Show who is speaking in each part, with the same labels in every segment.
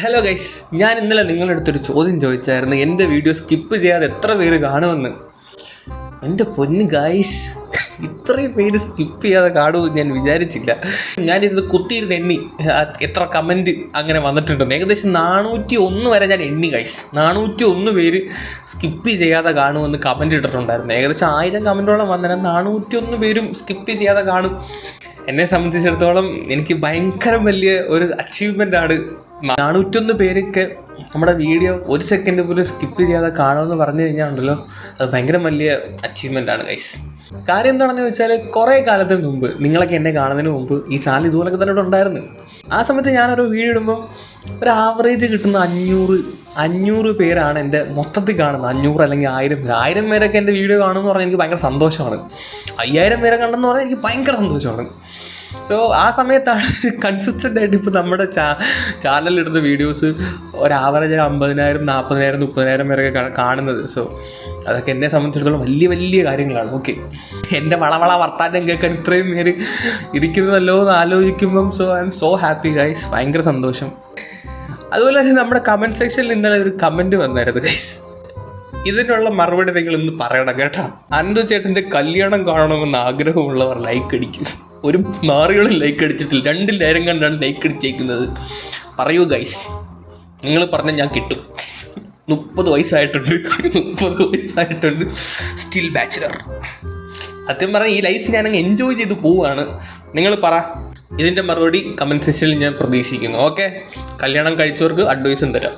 Speaker 1: Hello guys, ഞാൻ ഇന്നലെ നിങ്ങളുടെ അടുത്തൊരു ചോദ്യം ചോദിച്ചായിരുന്നു, എൻ്റെ വീഡിയോ സ്കിപ്പ് ചെയ്യാതെ എത്ര പേര് കാണുമെന്ന്. എൻ്റെ പൊന്ന് ഗൈസ്, ഇത്രയും പേര് സ്കിപ്പ് ചെയ്യാതെ കാണുമെന്ന് ഞാൻ വിചാരിച്ചില്ല. ഞാനിത് കുത്തിയിരുന്ന് എണ്ണി എത്ര കമൻറ്റ് അങ്ങനെ വന്നിട്ടുണ്ടെന്ന്. ഏകദേശം 401 വരെ ഞാൻ എണ്ണി ഗൈസ്. 401 പേര് സ്കിപ്പ് ചെയ്യാതെ കാണുമെന്ന് കമൻറ്റ് ഇട്ടിട്ടുണ്ടായിരുന്നു. ഏകദേശം 1000 കമൻറ്റോളം വന്നാൽ 401 പേരും സ്കിപ്പ് ചെയ്യാതെ കാണും. എന്നെ സംബന്ധിച്ചിടത്തോളം എനിക്ക് ഭയങ്കര വലിയ ഒരു അച്ചീവ്മെൻ്റാണ്. 401 പേരൊക്കെ നമ്മുടെ വീഡിയോ 1 സെക്കൻഡ് പോലും സ്കിപ്പ് ചെയ്യാതെ കാണുമെന്ന് പറഞ്ഞു കഴിഞ്ഞാൽ ഉണ്ടല്ലോ, അത് ഭയങ്കര വലിയ അച്ചീവ്മെൻ്റാണ് ഗൈസ്. കാര്യം എന്താണെന്ന് വെച്ചാൽ, കുറേ കാലത്തിന് മുമ്പ്, നിങ്ങളൊക്കെ എന്നെ കാണുന്നതിന് മുമ്പ് ഈ ചാനൽ ഇതുപോലൊക്കെ തന്നെ ഉണ്ടായിരുന്നു. ആ സമയത്ത് ഞാനൊരു വീഡിയോ ഇടുമ്പം ഒരു ആവറേജ് കിട്ടുന്ന 500 പേരാണ് എൻ്റെ മൊത്തത്തിൽ കാണുന്നത്. 500 അല്ലെങ്കിൽ 1000 പേരൊക്കെ എൻ്റെ വീഡിയോ കാണുമെന്ന് പറഞ്ഞാൽ എനിക്ക് ഭയങ്കര സന്തോഷമാണ്. 5000 പേരെ കണ്ടെന്ന് പറഞ്ഞാൽ എനിക്ക് ഭയങ്കര സന്തോഷമാണ്. സോ ആ സമയത്താണ് കൺസിസ്റ്റൻ്റ് ആയിട്ട് ഇപ്പോൾ നമ്മുടെ ചാനലിലിടുന്ന വീഡിയോസ് ഒരു ആവറേജ് 50,000, 40,000, 30,000 പേരൊക്കെ കാണുന്നത്. സോ അതൊക്കെ എന്നെ സംബന്ധിച്ചിടത്തോളം വലിയ വലിയ കാര്യങ്ങളാണ്. ഓക്കെ, എൻ്റെ വളവള വർത്താനം കേൾക്കാൻ ഇത്രയും പേര് ഇരിക്കുന്നതല്ലോ എന്ന് ആലോചിക്കുമ്പം I am so happy guys. ഭയങ്കര സന്തോഷം. അതുപോലെ തന്നെ നമ്മുടെ കമൻറ്റ് സെക്ഷനിൽ ഇന്നലെ ഒരു കമൻറ്റ് വന്നായിരുന്നു ഗൈസ്. ഇതിനുള്ള മറുപടി നിങ്ങൾ ഇന്ന് പറയണം കേട്ടോ. അനന്തു ചേട്ടൻ്റെ കല്യാണം കാണണമെന്ന് ആഗ്രഹമുള്ളവർ ലൈക്ക് അടിക്കും. ഒരു നാറുകളും ലൈക്ക് അടിച്ചിട്ടില്ല, 2,000 കണ്ടാണ് ലൈക്ക് അടിച്ചേക്കുന്നത്. പറയൂ ഗൈസ്, നിങ്ങൾ പറഞ്ഞാൽ ഞാൻ കിട്ടും. 30 വയസ്സായിട്ടുണ്ട്, സ്റ്റിൽ ബാച്ചിലർ. സത്യം പറഞ്ഞാൽ ഈ ലൈഫ് ഞാനങ്ങ് എൻജോയ് ചെയ്ത് പോവുകയാണ്. നിങ്ങൾ പറ, ഇതിൻ്റെ മറുപടി കമൻറ്റ് സെക്ഷനിൽ ഞാൻ പ്രതീക്ഷിക്കുന്നു. ഓക്കെ, കല്യാണം കഴിച്ചവർക്ക് അഡ്വൈസും തരാം.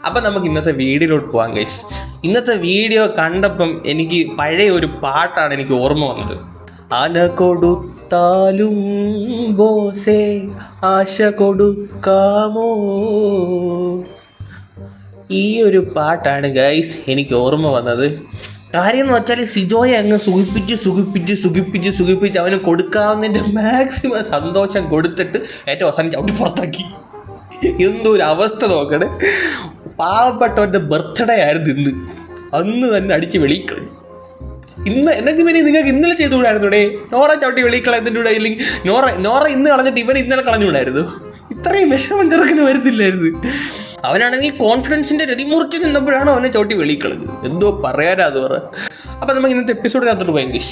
Speaker 1: അപ്പം നമുക്ക് ഇന്നത്തെ വീഡിയോയിലോട്ട് പോകാം ഗൈസ്. ഇന്നത്തെ വീഡിയോ കണ്ടപ്പം എനിക്ക് പഴയ ഒരു പാട്ടാണ് എനിക്ക് ഓർമ്മ വന്നത്. ആന കൊടുത്താലും ബോസേ ആശ കൊടുക്കാമോ, ഈ ഒരു പാട്ടാണ് ഗൈസ് എനിക്ക് ഓർമ്മ വന്നത്. കാര്യം എന്ന് വെച്ചാൽ, സിജോയെ അങ്ങ് സുഖിപ്പിച്ച് അവന് കൊടുക്കാവുന്നതിൻ്റെ മാക്സിമം സന്തോഷം കൊടുത്തിട്ട് ഏറ്റവും അവസാനം ചവിട്ടി പുറത്താക്കി. എന്തോ ഒരു അവസ്ഥ നോക്കണേ. പാവപ്പെട്ടവൻ്റെ ബർത്ത്ഡേ ആയിരുന്നു അന്ന് തന്നെ അടിച്ച് വെളിക്കളഞ്ഞു. എന്നൊക്കെ പിന്നെ നിങ്ങൾക്ക് ഇന്നലെ ചെയ്തുകൂടായിരുന്നൂടെ? നോറ ചവിട്ടി വെളിക്കളയത്തിൻ്റെ കൂടെ, ഇല്ലെങ്കിൽ നോറ ഇന്ന് കളഞ്ഞിട്ട് ഇവൻ ഇന്നലെ കളഞ്ഞുകൂടായിരുന്നു. ഇത്രയും വിഷമം ചെറുക്കിന് വരുത്തില്ലായിരുന്നു. അവനാണെങ്കിൽ കോൺഫിഡൻസിൻ്റെ രതിമുറിച്ച് നിന്നപ്പോഴാണ് അവനെ ചവിട്ടി വെളിക്കളഞ്ഞത്. എന്തോ പറയാനാ അത് പറ. അപ്പം നമുക്ക് ഇന്നത്തെ എപ്പിസോഡിനകത്തോട്ട് പോയെങ്കിൽ